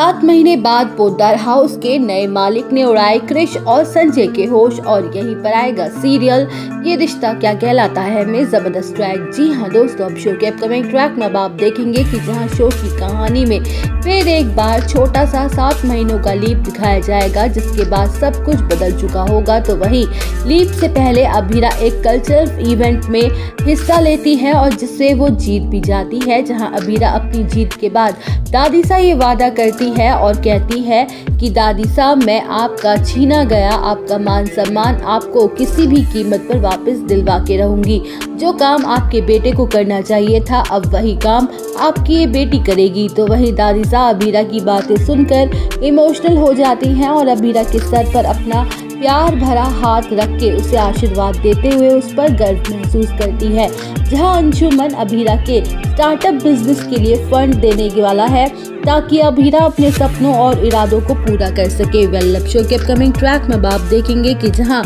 7 महीने बाद पोद्दार हाउस के नए मालिक ने उड़ाए क्रिश और संजय के होश और यहीं पर आएगा सीरियल ये रिश्ता क्या कहलाता है में जबरदस्त ट्रैक। जी हाँ दोस्तों, अब शो के अपकमिंग ट्रैक में अब आप देखेंगे कि जहां शो की कहानी में फिर एक बार छोटा सा 7 महीनों का लीप दिखाया जाएगा, जिसके बाद सब कुछ बदल चुका होगा। तो वहीं लीप से पहले अभीरा एक कल्चरल इवेंट में हिस्सा लेती है और जिससे वो जीत भी जाती है। जहां अभीरा अपनी जीत के बाद दादी सा ये वादा करती है और कहती है कि दादी साहब, मैं आपका छीना गया आपका मान सम्मान आपको किसी भी कीमत पर वापस दिलवा के रहूंगी। जो काम आपके बेटे को करना चाहिए था, अब वही काम आपकी ये बेटी करेगी। तो वही दादी साहब अभीरा की बातें सुनकर इमोशनल हो जाती हैं और अभीरा के सर पर अपना प्यार भरा हाथ रख के उसे आशीर्वाद देते हुए उस पर गर्व महसूस करती है। जहां अंशुमन अभीरा के स्टार्टअप बिजनेस के लिए फंड देने वाला है ताकि अभीरा अपने सपनों और इरादों को पूरा कर सके। वेल, शो के अपकमिंग ट्रैक में आप देखेंगे कि जहां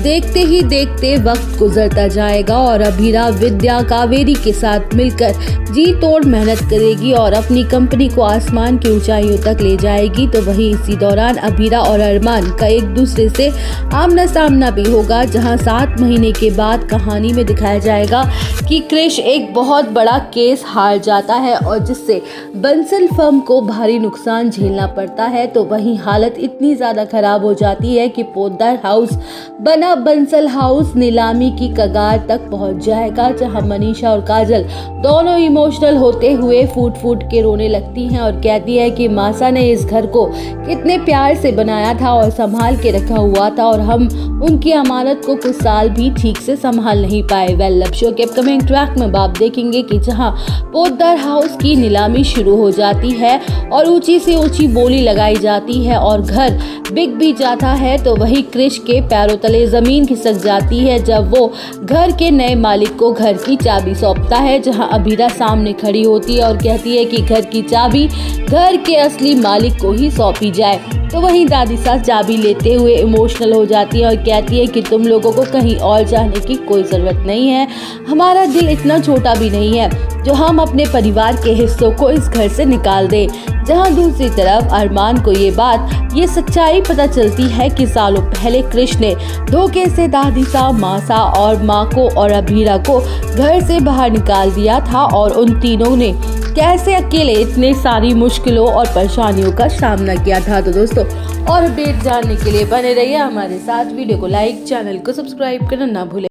देखते ही देखते वक्त गुजरता जाएगा और अभीरा विद्या कावेरी के साथ मिलकर जी तोड़ मेहनत करेगी और अपनी कंपनी को आसमान की ऊंचाइयों तक ले जाएगी। तो वहीं इसी दौरान अभीरा और अरमान का एक दूसरे से आमना सामना भी होगा। जहां 7 महीने के बाद कहानी में दिखाया जाएगा कि क्रिश एक बहुत बड़ा केस हार जाता है और जिससे बंसल फर्म को भारी नुकसान झेलना पड़ता है। तो वहीं हालत इतनी ज्यादा खराब हो जाती है कि पोद्दार हाउस बना बंसल हाउस नीलामी की कगार तक पहुंच जाएगा। जहां मनीषा और काजल दोनों इमोशनल होते हुए फूट फूट के रोने लगती हैं और कहती है कि मासा ने इस घर को कितने प्यार से बनाया था और संभाल के रखा हुआ था और हम उनकी अमानत को कुछ साल भी ठीक से संभाल नहीं पाए। वेल, अब शो के अपकमिंग ट्रैक में आप देखेंगे कि जहां पोद्दार हाउस की नीलामी शुरू हो जाती है और ऊंची से ऊंची बोली लगाई जाती है और घर बिक भी जाता है। तो वही क्रिश के पैरों तले जमीन खिसक जाती है जब वो घर के नए मालिक को घर की चाबी सौंपता है। जहां अभीरा सामने खड़ी होती है और कहती है कि घर की चाबी घर के असली मालिक को ही सौंपी जाए। तो वहीं दादी सास चाबी लेते हुए इमोशनल हो जाती है और कहती है कि तुम लोगों को कहीं और जाने की कोई ज़रूरत नहीं है, हमारा दिल इतना छोटा भी नहीं है जो हम अपने परिवार के हिस्सों को इस घर से निकाल दें। जहां दूसरी तरफ अरमान को ये सच्चाई पता चलती है कि सालों पहले कृष्ण ने धोखे से दादी सा, मासा और माँ को और अभीरा को घर से बाहर निकाल दिया था और उन तीनों ने कैसे अकेले इतने सारी मुश्किलों और परेशानियों का सामना किया था। तो दोस्तों, और अपडेट जानने के लिए बने रहिए हमारे साथ। वीडियो को लाइक, चैनल को सब्सक्राइब करना ना भूलें।